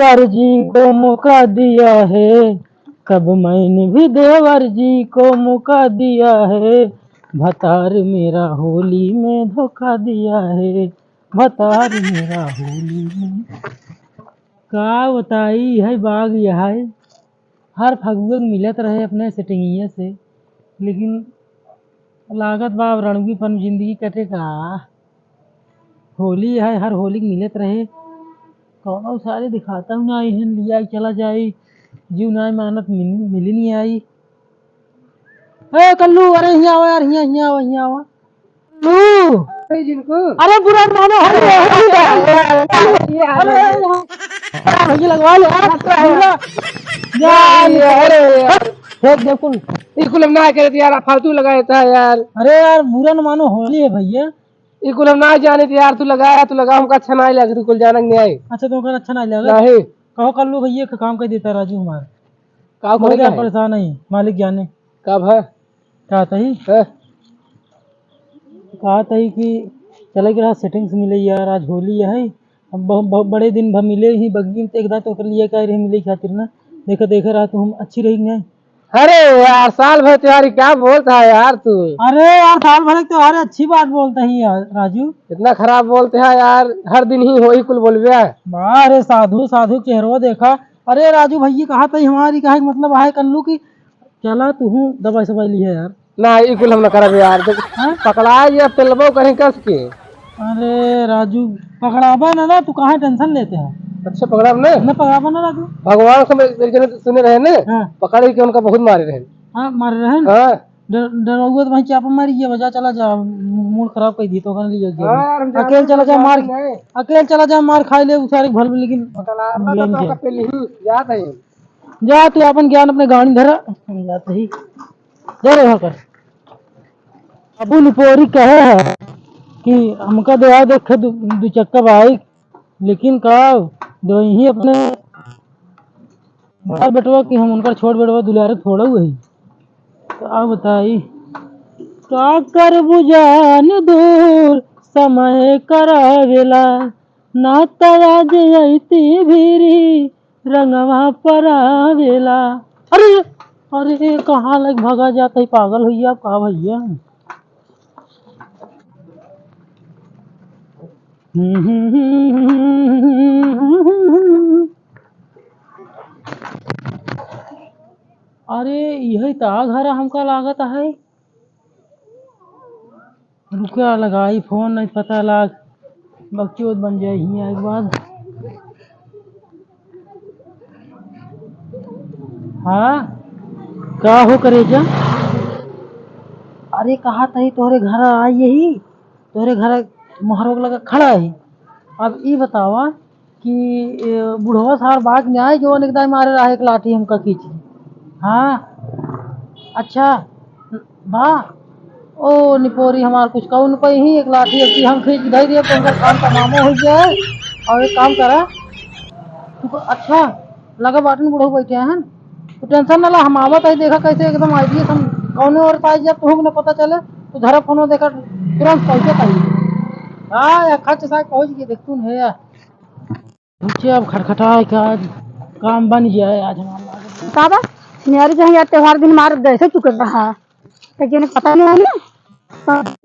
देवर जी को मौका दिया है, कब मैंने भी देवर जी को मौका दिया है, भतार मेरा होली में धोखा दिया है, भतार मेरा होली में। का बताई है बाग यह है, हर फगुन मिलत रहे अपने सेटिंगिया से, लेकिन लागत बा रणगी पन जिंदगी कटे का। होली है, हर होली मिलत रहे, कौनो सारे दिखाता हूँ ना इहन लिया चला जाए, जीव ना मानत मिली नहीं आई। ए कल्लू, अरे यहाँ आओ यार, यहाँ आओ, यहाँ आओ कल्लू। जिनको अरे बुरा मानो, अरे लगवा लो इकुल हम ना करे यार, फालतू लगाया था यार। अरे यार बुरा न मानो, होली है भैया। इकुल हम ना जाने थे यार, तू लगाया तू लगा, हमका अच्छा नहीं लगा, इकुल जाना नहीं आए। अच्छा तो कर अच्छा नहीं लगा, नहीं कहो कल्लू भैया का काम कर देता राजू हमारा, का बहुत करे परेशान है, मालिक जाने। कब है कहा तही कि चले के सेटिंग्स मिले यार, आज होली है, अब बड़े दिन भर मिले ही बग्गी में एकदा तो कर लिया कह रहे मिले खातिर ना, देखे रहा तो हम अच्छी रहेंगे। अरे यार साल भर त्योहारी क्या बोलता है यार तू। अरे यार साल भर त्योहार अच्छी बात बोलते हैं यार राजू, इतना खराब बोलते हैं यार, हर दिन ही हो ही कुल बोलबे। अरे साधु साधु चेहरों देखा। अरे राजू भैया कहा था हमारी कहा मतलब है कल्लू की, चला तू दवाई सवाई ली है यार। ना इकुल हम ना करब यार, पकड़ा ये पेलबो कहीं कस के। अरे राजू पकड़ाबा ना तू कहाँ टेंशन लेते हैं। अच्छा पकड़ा ना पकड़ाबा ना राजू, भगवान से सुने रहे ने, पकड़ के उनका बहुत मारे रहे। हाँ मारे रहे हाँ डरुआ तो भाई चापा मारी ये वजह चला जा, मूड खराब कर दी तो कर लिया गया। अकेले चला जा मार, अकेले चला जा मार खाई ले सारे भल, लेकिन जा तू अपन ज्ञान अपने गाड़ी धरा जाते ही जा रहा कर। अबू निपोरी कहे है कि हमका दया देखे दो चक्का बाइक, लेकिन का दो ही अपने बेटवा कि हम उनका छोड़ बेटवा दुलारे थोड़ा हुई, तो आप बताई का कर बुझान दूर समय करावेला, ना तराज अइती भीरी रंगवा परावेला। अरे अरे कहाँ लग भगा जाता है पागल भैया, का भैया। अरे यही ता घर हमका लागत है, रुका लगाई फोन नहीं पता लाग बकचोद बन जाए ही एक बार। हाँ क्या हो करे जा, अरे कहा था तोहरे घर आई यही, तोहरे घर मोहरों लगा खड़ा है। अब ये बतावा कि बुढ़वा सार बाग में आए जो एकदम मारे रहा एक लाठी हमका खींची। हाँ अच्छा बा ओ निपोरी हमार कुछ कौन पे ही एक लाठी अब हम खींच धर दिए तो उनका काम तमामो हो जाए। और एक काम करा तू, अच्छा लगा बाटन बुढ़ो बैठे हैं तो टेंशन ना ला, हम आवत है देखा कैसे एकदम आइडिया हम कौन और पाई जब तुम न पता चले तो धरा फोनो देखा तुरंत पहुंचे पाई। हाँ खर्च साहब पहुंच गए देख तू है यार, नीचे अब खटखटाए का काम बन जाए आज हमारा। काबा मेरी जहाँ यार त्योहार दिन मार गए से चुके रहा तो जिन्हें पता नहीं है ना,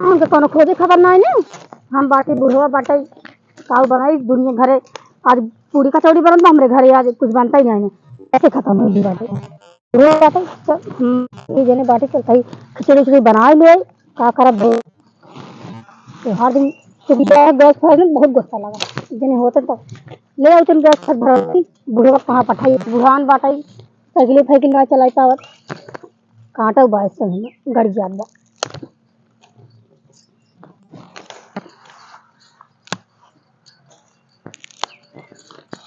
हमको कोनो खोजे खबर नहीं है। हम बाटी बुढ़वा बाटे काऊ बनाई दुनिया घरे, आज पूरी कचौड़ी बनत बा हमरे घरे, आज कुछ बनता ही नहीं है, ऐसे खत्म हो गई बाटे बुढ़वा बाटे। ये जने बाटी चलता ही खिचड़ी खिचड़ी बना ले का करब त्योहार दिन गैस फैल बहुत गुस्सा लगा जने होते तो ले आई तुम गैस फट भर बुढ़वा कहाँ पठाई बुढ़ान बाटाई साइकिल फाइकिल ना चलाई पावत कांटा बाइस से गड़ जात बा।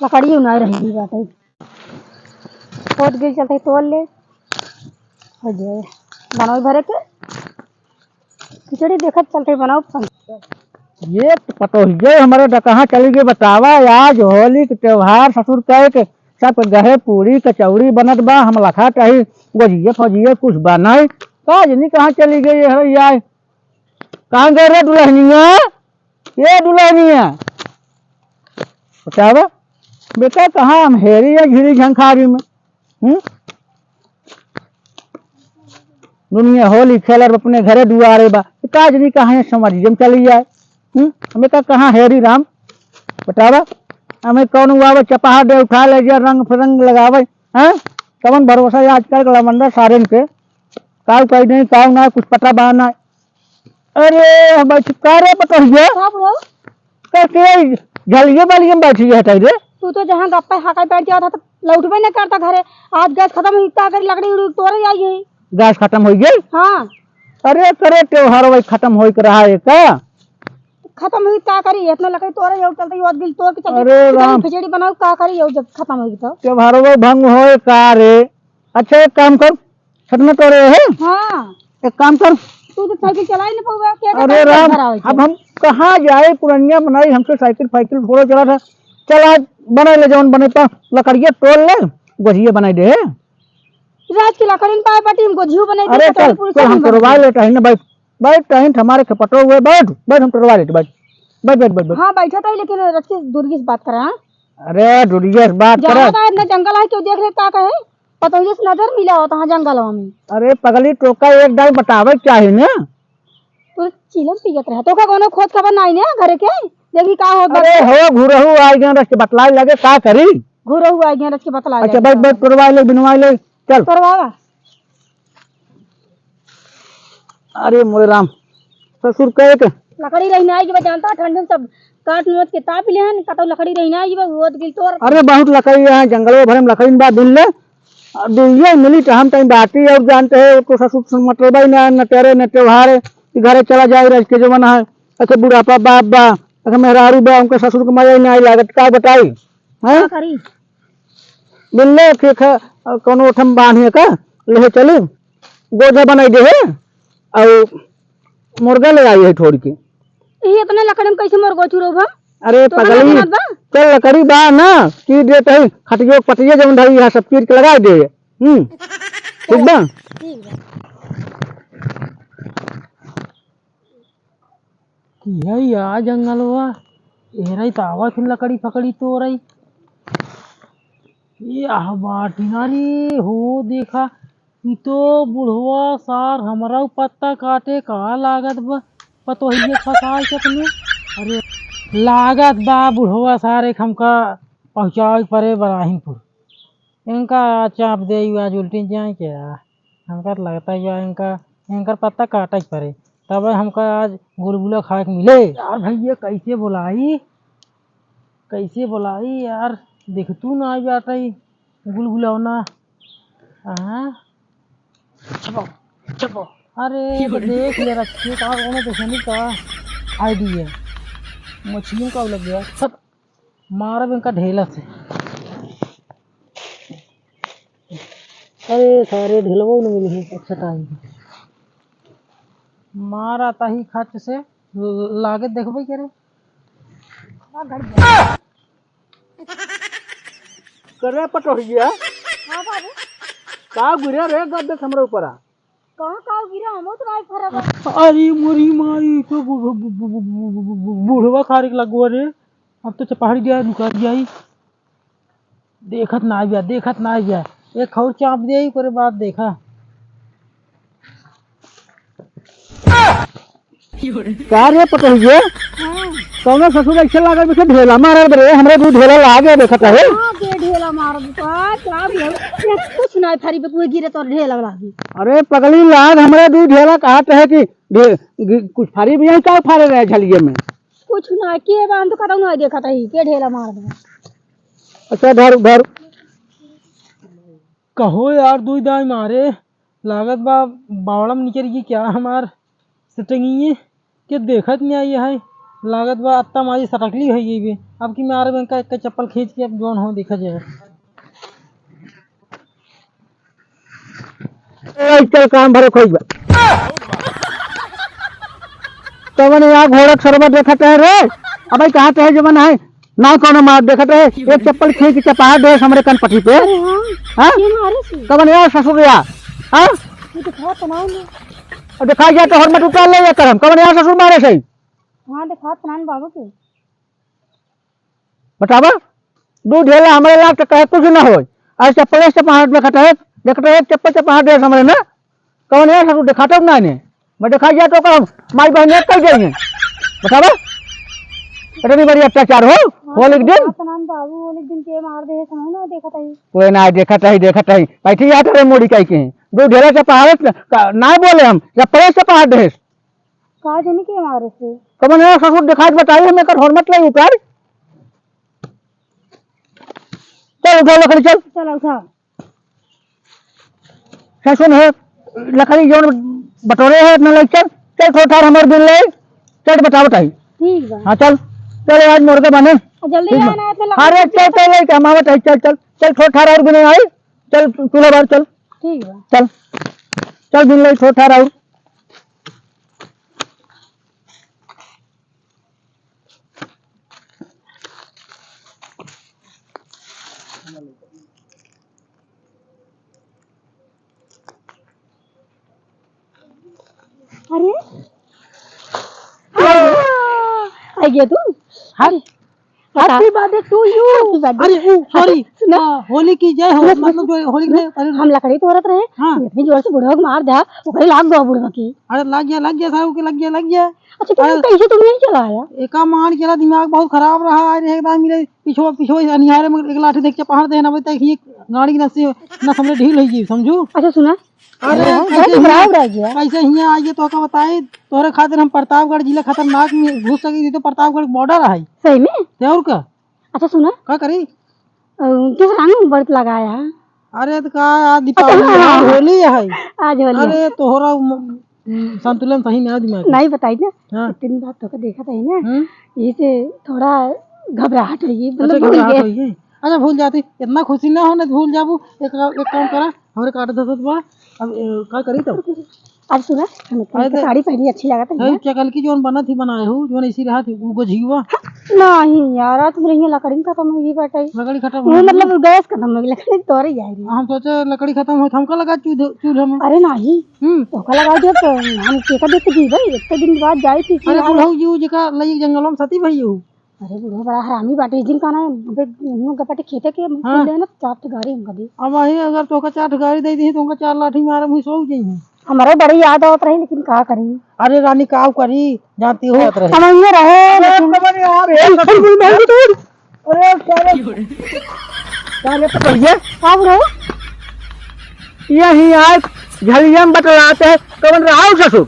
लकड़ी ना रही बाटाई खोद गिर चलते तोड़ ले हो जाए बनाओ भरे के खिचड़ी देखत चलते बनाओ। ये पतो ये हमारे कहाँ चली गई बतावा, आज होली के त्योहार ससुर कह के सब गहे पूरी कचौड़ी बनत बा, हम लखा चाही गोजिए फजिए कुछ बनाए का जनी कहाँ चली गई है यार, कहाँ गए रे दुल्हनिया, ये दुल्हनिया बतावा बेटा कहाँ हम हेरी है घिरी झंखारी में। दुनिया होली खेलर अपने घरे दुआरे बा काजरी कहाँ है समझिए चली जाए। हमें कहाँ हेरी राम बतावा। हमें कौन हुआ चपहा दे उठा ले जा रंग फिरंग लगावे हैं कौन भरोसा है आजकल का लमंडा सारे के काव कहीं नहीं काव ना कुछ पता बहाना। अरे भाई चिपका रे बताइए कैसे झलिए वाली में बैठी है रे। तू तो जहाँ गप्पा हाका बैठ गया था तो लौटबे नहीं करता घरे। आज गैस खत्म हुई का कर लकड़ी उड़ी तोड़े आई है। गैस खत्म हो गई। हाँ अरे करे त्योहार वही खत्म हो रहा है का खत्म हुई का करी इतना लकड़ी तोड़े यो चलते यो दिल तोड़ के चलते। अरे राम खिचड़ी बनाओ का करी यो जब खत्म होगी तो त्योहार वो भंग हो का रे। अच्छा एक काम कर छत में तोड़े है। हाँ एक काम कर तू तो साइकिल चला ही नहीं पाऊगा क्या अरे राम अब हम कहाँ जाए पुरनिया बनाई हमसे साइकिल फाइकिल थोड़ा चला था। चल आज बना ले जौन बने पा लकड़िया तोड़ ले गोझिया बनाई दे। रात की लकड़ी में पाए पाटी हमको झीव बनाई अरे चल चल हम तोड़वा लेते हैं ना बैठ बैठ कहीं हमारे खपटो हुए बैठ बैठ हम तोड़वा लेते बैठ बैठ बैठ बैठ। हाँ बैठा था लेकिन रच के दूरगी से बात करा। अरे दूरिया से बात करे इतना जंगल है क्यों देख रहे का कहे पता से नजर मिला होता है जंगल में। अरे पगली टोका एक डाल बतावे चाहिए ना। तो चिलम पियत रहे तो का कोनो खोज खबर नहीं ने घरे के देखी का हो। अरे हो घुरहु आ गया रस के बतलाई लगे का करी घुरो हुआ गया रच के बतला। अच्छा बैठ बैठ तोड़वा ले बिनवा ले चल करवावा। अरे मोरे राम ससुर कहे के लकड़ी रहना आई जब जानता ठंड में सब काट नोच के ताप ले हन कतो लकड़ी रहना आई जब रोज गिल तोर। अरे बहुत लकड़ी है जंगलों भरे में लकड़ी बात दिन ले दुनिया मिली तो हम टाइम बाती और जानते हैं तो ससुर मतलब ही ना न तेरे न त्योहार घरे चला जाए रज के जमाना है। अच्छा बुढ़ापा बाप बा अच्छा मेहरारू बा उनके ससुर को मजा ही नहीं लागत का बताई है करी मिलने ठीक है कोनो उठम बांधिए का ले चली गोधा बनाई दे है और मुर्गा ले आई है थोड़ी की। ये इतने लकड़ी में कैसे मोर गोचू रोबा। अरे पगली चल लकड़ी बा ना की देते है खटियो पटिया जब धरी है सब चीज के लगा दे। ठीक बा यही आ जंगल हुआ एरई तावा थी लकड़ी पकड़ी तो रही ये आह बाटिनारी हो देखा ये तो बुढ़वा सार हमारा पत्ता काटे का लागत बा पतो ही फसाई अपने। अरे लागत बा बुढ़वा सार एक हमका पहुँचाए परे बराहिनपुर इनका चाप दे आज उल्टी जाए क्या हमका तो लगता है इनका इनका पत्ता काटा ही परे तब हमका आज गुलगुला खाए के मिले। यार भैया कैसे बुलाई यार देख तू ना आ जाता ही गुलगुला होना। चपो अरे तो देख ले रखे का तो का आईडिया मछलियों का लग गया सब मारा इनका ढेला से। अरे सारे ढेलवो न मिले अच्छा टाइम मार आता ही खच से लागत देखबे करे करे पटोहिया। हां बाबू का गिरा रे गद्दे हमरा ऊपर आ कहां का गिरा हम तो नहीं फरक। अरे मोरी माई तो बुढ़वा खारिक लगवा रे अब तो चपहाड़ी गया रुका गई देखत ना गया एक खौर चाप दिया ही करे बात देखा क्या रे पटोहिया कौन ससुर ऐसे लागे बेटा ढेला मारे रे हमरे दू ढेला लागे देखत है। हां के ढेला मार का क्या भी कुछ ना थारी पे कोई गिरे तो ढेला लागी। अरे पगली लाग हमरे दू ढेला कहत है कि कुछ फारी भी यही का फारे रहे झलिए में कुछ ना के बांध तो कतौ ना देखत है के ढेला मार दे। अच्छा धर कहो यार दू दाई मारे लागत बा बावड़ा में निकल गई क्या हमार सटंगी के देखत नहीं आई है लागत बा अत्ता मारी सटकली है ये भी अब की मारे बैंक का चप्पल खींच के अब जोन हो देखा जाए। चल काम भरे खोज तब यहाँ घोड़ा सरबत देखते है रे अब कहाँ है जमन है ना कोनो मार देखते है एक चप्पल खींच के चपा दे हमरे कन पटी पे। हां तब यार ससुर यार हां दिखा तनाव में और दिखा जाए तो हर मत उतार ले करम कब यार ससुर मारे सही। हां दिखा तनान बाबू के बतावा दू ढेला हमारे लाग तो कहे कुछ ना हो। आज चप्पल से पहाड़ में खटा है देखते है चप्पल से पहाड़ दे हमारे ना कौन है सब दिखाता ना इन्हें मैं दिखाई जाए तो कम माई बहन कह जाइए बतावा इतनी बड़ी अत्याचार हो लिख दिन बाबू होली दिन के मार दे समझ ना देखा था कोई ना देखा ही बैठी जाते रहे मोड़ी कह के दो ढेला से पहाड़ ना बोले हम चप्पल से पहाड़ दे कहा जाने के मारे से कौन है ससुर दिखाई बताइए हमें कर हरमत ले ऊपर चल उठा लकड़ी चल चल उठा सुन है लकड़ी जो बटोरे है न चल चल थोड़ा हमारे बिल ले चल बताई ठीक है हाँ चल चल आज मुर्गे बने जल्दी आना है तो अरे चल चल कमावत है चल चल चल थोड़ा और बिने आई चल चूल्हा बार चल ठीक है चल चल बिन ले थोड़ा और अरे आ गया तू हाँ हैप्पी बर्थडे टू यू अरे सॉरी होली की जय हो मतलब जो होली में हम लकड़ी तोड़त रहे हाँ। इतनी जोर से बुढ़वा को मार दिया वो कहीं लाग गया बुढ़वा की अरे लग गया साहब के लग गया अच्छा कैसे तुम नहीं चलाया एक मान चला दिमाग बहुत खराब रहा आज एकदम मेरे पिछो अनिहारे में एक लाठी देख के पहाड़ देना भाई तक ये गाड़ी की न समझे ढील है समझू अच्छा सुना अरे खराब रह गया कैसे यहाँ आइए तो का बताए तोहरे खातिर हम प्रतापगढ़ जिला खतरनाक में घुस सकी तो प्रतापगढ़ बॉर्डर है सही में और का अच्छा सुना क्या करी किस रंग में व्रत लगाया है अरे तो का आज दीपावली है, होली है आज होली अरे तोहरा संतुलन सही नहीं है दिमाग नहीं बताई ना हाँ। तीन बात तो देखा था ना ये से थोड़ा घबराहट हुई अच्छा घबराहट हुई है अच्छा भूल जाती इतना खुशी ना हो ना भूल जाबू एक काम करा हमारे काट दे बा अब क्या करी तो आज सुना साड़ी पहनी अच्छी लगा था क्या कल की जोन बना थी बनाए हो जोन इसी रहा थी वो झीवा नहीं यार आज मेरी लकड़ी खत्म हुई बैठे लकड़ी खत्म वो मतलब गैस खत्म हो गई लकड़ी तो रही जाएगी हम सोचे लकड़ी खत्म हो हमका लगा चूल्हा में अरे नहीं धोखा लगा दिया तो हम केका देख जी भाई इतने दिन बाद जाई थी अरे बुढ़ऊ जी जका लई जंगलों में सती भई हो अरे बुढ़वा बड़ा हरामी बाटे जिन का ना गपाटे खेते के हाँ। ना चाट गाड़ी हमका दी अब वही अगर तोका 4 गाड़ी दे दी तुमका 4 लाठी मारे मुझे सो जाइए हमारे बड़ी याद आवत रही लेकिन का करी अरे रानी काव करी जाती हो समझ में रहे का बुढ़वा यही आज झलियम बतलाते हैं कौन रहा ससुर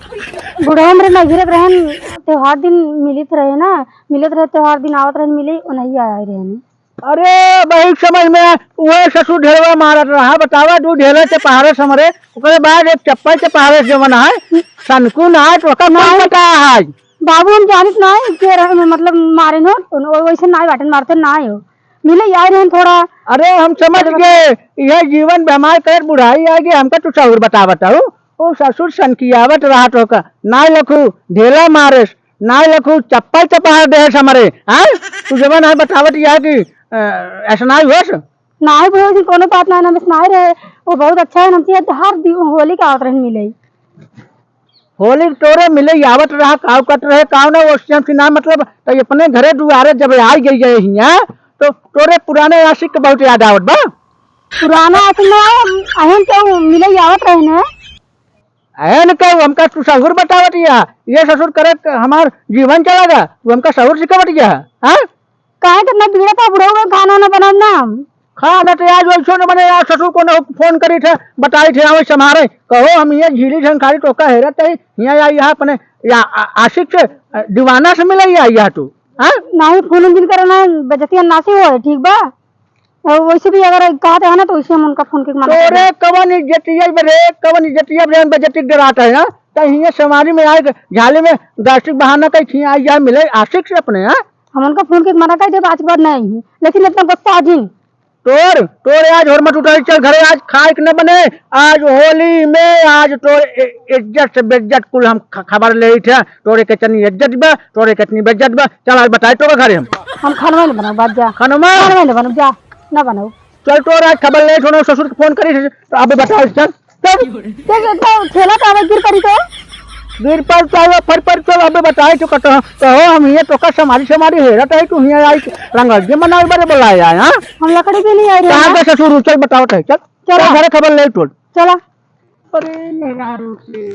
बुढ़वा हमरे नजरत रहन त्योहार दिन मिलित रहे त्योहार दिन आवत रहन मिले नहीं आया रहन अरे बहुत समझ में वो ससुर ढेलवा मारत रहा बतावा दू ढेले से पहाड़े समरे उसके बाद एक चप्पल से पहाड़े से बना है सनकू ना तो का नाम पता है बाबू हम जानित ना है के रहे मतलब मारे नो वैसे ना बाटन मारते ना हो मिले यार रहन थोड़ा अरे हम समझ गए यह जीवन बेमार कर बुढ़ाई आएगी हमका तू सहुर बताओ वो ससुर सनकियावत रहा तो का ना लखू ढेला मारेस ना लखू चप्पल से पहाड़ दे समरे हाँ तू जवन है बतावत यह कि ऐसा ना होस ना है बुढ़वा कोनो बात ना ना ना रहे वो बहुत अच्छा है हमसे हर होली का आवत रहन मिले होली तोरे मिले आवत रहा काव कट रहे काव ना वो ना मतलब तो अपने घरे दुआरे जब आ गई है यहाँ तो तोरे पुराने आशिक के बहुत याद आवत बा पुराना अहन क्यों मिले आवत रहे ना ऐन कहू हमका तू सहुर बतावत ये ससुर करे हमार जीवन चलेगा तू हमका सहुर सिखावत हाँ काहे कितना बिगड़ा था बुढ़वा खाना ना बनाम ना खाना तो आज वैसो न बने आज ससुर को फोन करी थे बताई थे हमें समारे कहो हम ये झीली झंखारी टोका हेरत है यहाँ यहाँ अपने आशिक से दीवाना से मिले यहाँ तू हाँ नहीं फोन दिन करना बजतिया नासी हो ठीक बा वैसे भी अगर कहते हैं ना तो वैसे हम उनका फोन के माना तोरे कवन इज्जतिया बरे बजटिक डराता है ना तो ये समारी में आए झाले में गास्टिक बहाना कहीं खी आई यहाँ मिले आशिक से अपने हाँ हम उनका फोन के मना कर दे आज के बाद नहीं है लेकिन इतना गुस्सा आज ही तोर आज और मत उठाई चल घरे आज खाए न बने आज होली में आज तोर इज्जत से बेइज्जत कुल हम खबर ले थे तोरे कितनी इज्जत बा तोरे कितनी बेइज्जत बा चल आज बताए तो घरे हम खाना नहीं बनाओ बात जा खाना नहीं बनाओ जा ना बनाओ चल तोर आज खबर ले सुनो ससुर के फोन करी तो अब बताओ चल ठेला का गिर पड़ी तो गिर पर चाहे फर पर तो अबे बताए तो कतो तो हम ये तो का समारी हेरा तो तू हिया आई रंगल जे मनावे बारे बुलाया है हां हम लकड़ी के लिए आए रहे कहां हैं। के ससुर चल बताओ तो चल चला। घरे खबर ले टोल चला। अरे मेरा रूसी